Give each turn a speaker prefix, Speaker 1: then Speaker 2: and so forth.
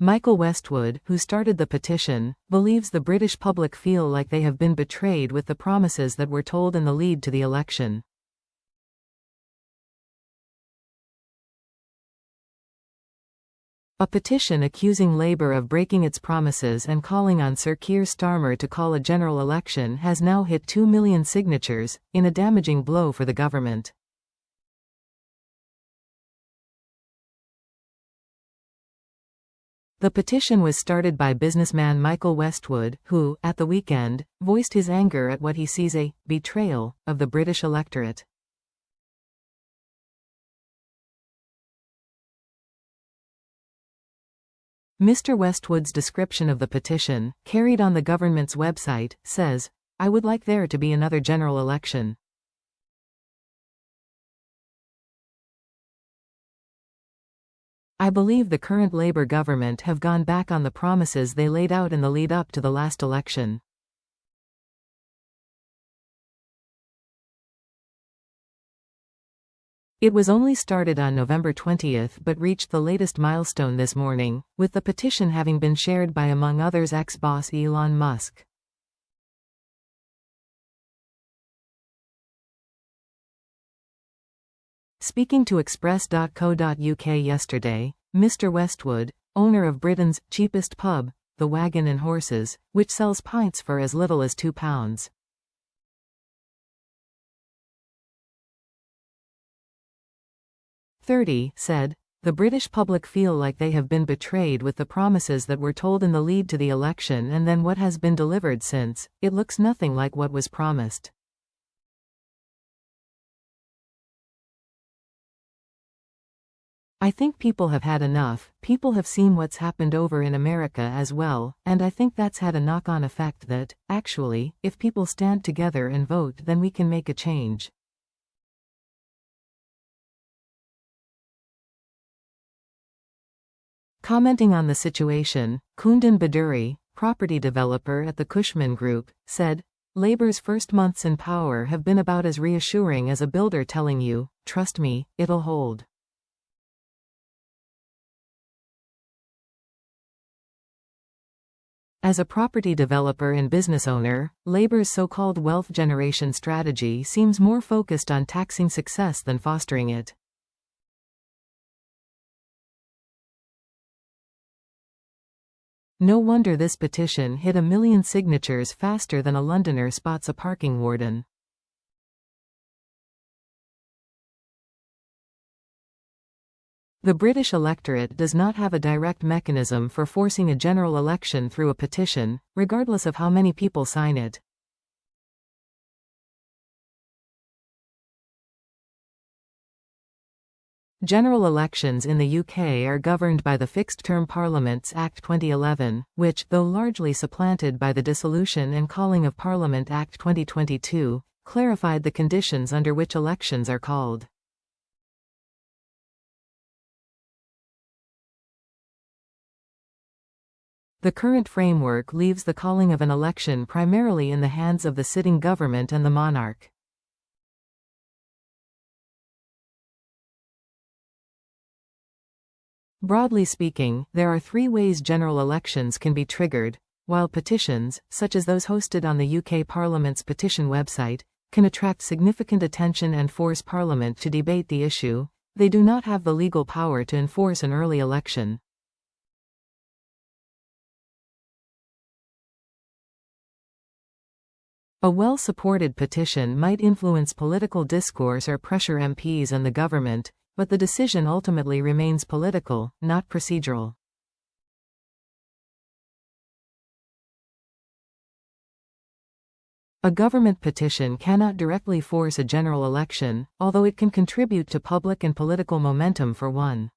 Speaker 1: Michael Westwood, who started the petition, believes the British public feel like they have been betrayed with the promises that were told in the lead to the election. A petition accusing Labour of breaking its promises and calling on Sir Keir Starmer to call a general election has now hit 2 million signatures, in a damaging blow for the government. The petition was started by businessman Michael Westwood, who, at the weekend, voiced his anger at what he sees a betrayal of the British electorate. Mr. Westwood's description of the petition, carried on the government's website, says, "I would like there to be another general election. I believe the current Labour government have gone back on the promises they laid out in the lead-up to the last election. It was only started on November 20th but reached the latest milestone this morning, with the petition having been shared by among others ex-boss Elon Musk. Speaking to Express.co.uk yesterday, Mr. Westwood, owner of Britain's cheapest pub, the Wagon and Horses, which sells pints for as little as £2. Said, "The British public feel like they have been betrayed with the promises that were told in the lead to the election, and then what has been delivered since, it looks nothing like what was promised. I think people have had enough, people have seen what's happened over in America as well, and I think that's had a knock-on effect that, actually, if people stand together and vote then we can make a change." Commenting on the situation, Kundan Baduri, property developer at the Cushman Group, said, "Labour's first months in power have been about as reassuring as a builder telling you, 'Trust me, it'll hold.'" As a property developer and business owner, Labour's so-called wealth generation strategy seems more focused on taxing success than fostering it. No wonder this petition hit 1 million signatures faster than a Londoner spots a parking warden. The British electorate does not have a direct mechanism for forcing a general election through a petition, regardless of how many people sign it. General elections in the UK are governed by the Fixed-Term Parliaments Act 2011, which, though largely supplanted by the Dissolution and Calling of Parliament Act 2022, clarified the conditions under which elections are called. The current framework leaves the calling of an election primarily in the hands of the sitting government and the monarch. Broadly speaking, there are 3 ways general elections can be triggered. While petitions, such as those hosted on the UK Parliament's petition website, can attract significant attention and force Parliament to debate the issue, they do not have the legal power to enforce an early election. A well-supported petition might influence political discourse or pressure MPs and the government, but the decision ultimately remains political, not procedural. A government petition cannot directly force a general election, although it can contribute to public and political momentum for one.